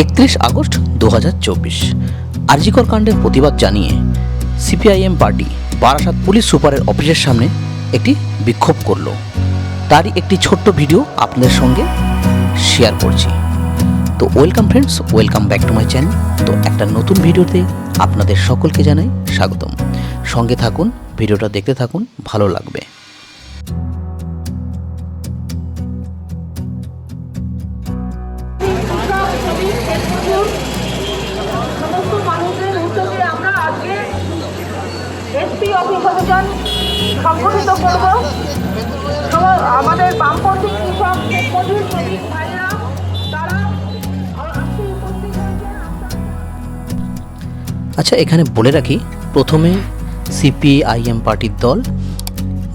31 August 2024 RG Kar কাণ্ডের প্রতিবাদ জানিয়ে সিপিআইএম পার্টি বারাসাত পুলিশ সুপারের অফিসের সামনে একটি বিক্ষোভ করল। তারই একটি ছোট্ট ভিডিও আপনাদের সঙ্গে শেয়ার করছি। তো welcome friends, welcome back to my channel. তো একটা নতুন ভিডিওতে আপনাদের সকলকে জানাই স্বাগতম। সঙ্গে থাকুন, ভিডিওটা দেখতে থাকুন, ভালো লাগবে। এসপি অফিস অভিযান সংগঠিত করব। আমাদের বামপন্থী কৃষক মজুর শ্রমিক ভাইরা তারা উপস্থিত হয়েছেন। আচ্ছা, এখানে বলে রাখি, প্রথমে সিপিআইএম পার্টির দল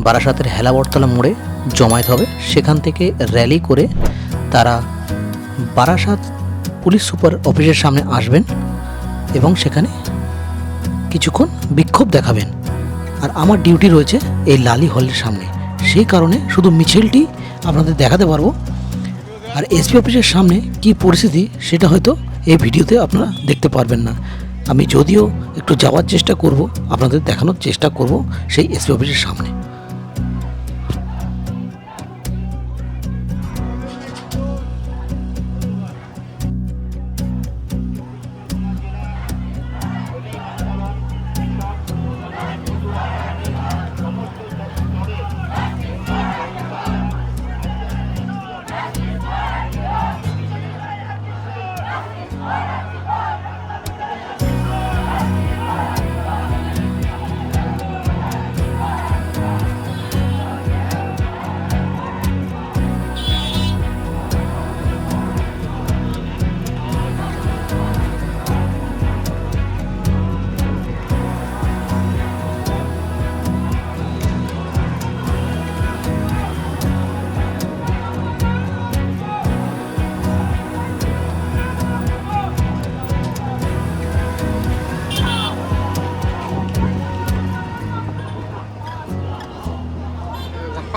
বারাসাতের হেলাবরতলা মোড়ে জমায়েত হবে। সেখান থেকে র্যালি করে তারা বারাসাত পুলিশ সুপার অফিসের সামনে আসবেন এবং সেখানে কিছুক্ষণ বিক্ষোভ দেখাবেন। আর আমার ডিউটি রয়েছে এই লালি হলের সামনে, সেই কারণে শুধু মিছিলটি আপনাদের দেখাতে পারবো। আর এসপি অফিসের সামনে কি পরিস্থিতি সেটা হয়তো এই ভিডিওতে আপনারা দেখতে পারবেন না। আমি যদিও একটু যাওয়ার চেষ্টা করব, আপনাদের দেখানোর চেষ্টা করব সেই এসপি অফিসের সামনে।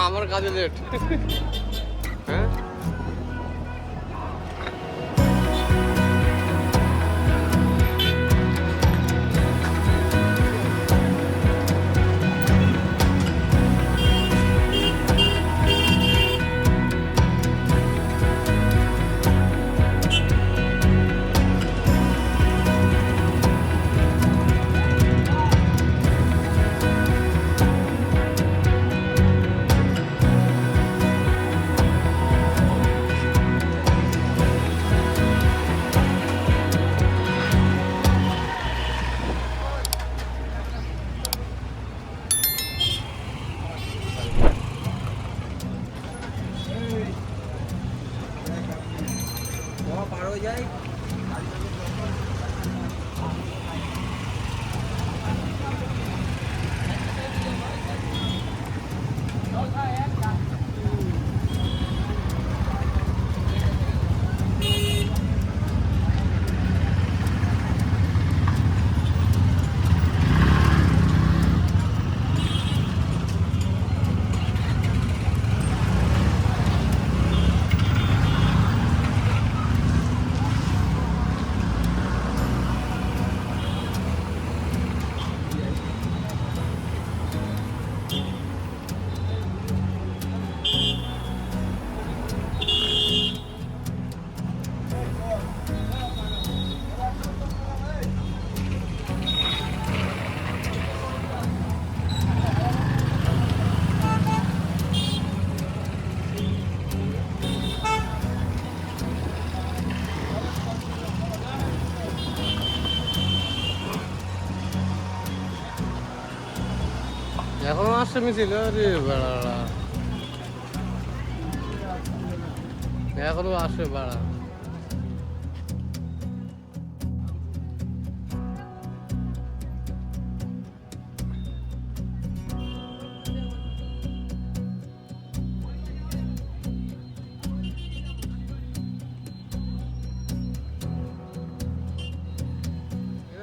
আমার কাজে লেট। হ্যাঁ, পার হয়ে যায়। এখনো আসছে মিছিল, রে বেড়া, এখনো আসে বেড়া।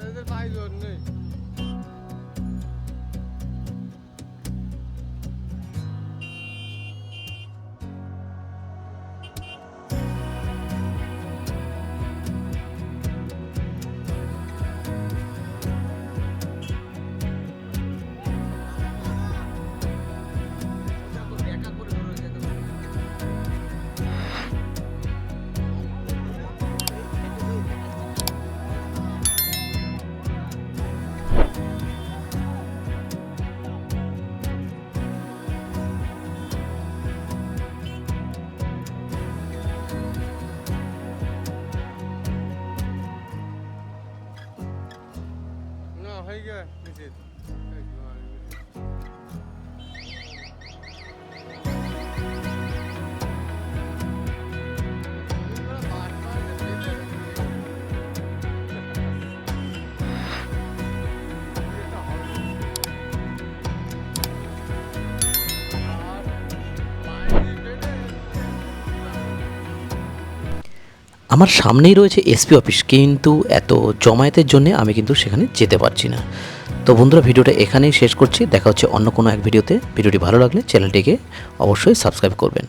এদের পাইজন নেই। মিছিল আমার সামনেই রয়েছে এসপি অফিস, কিন্তু এত জমায়েতের জন্য আমি কিন্তু সেখানে যেতে পারছি না। তো বন্ধুরা, ভিডিওটা এখানেই শেষ করছি। দেখা হচ্ছে অন্য কোনো এক ভিডিওতে। ভিডিওটি ভালো লাগলে চ্যানেলটিকে অবশ্যই সাবস্ক্রাইব করবেন।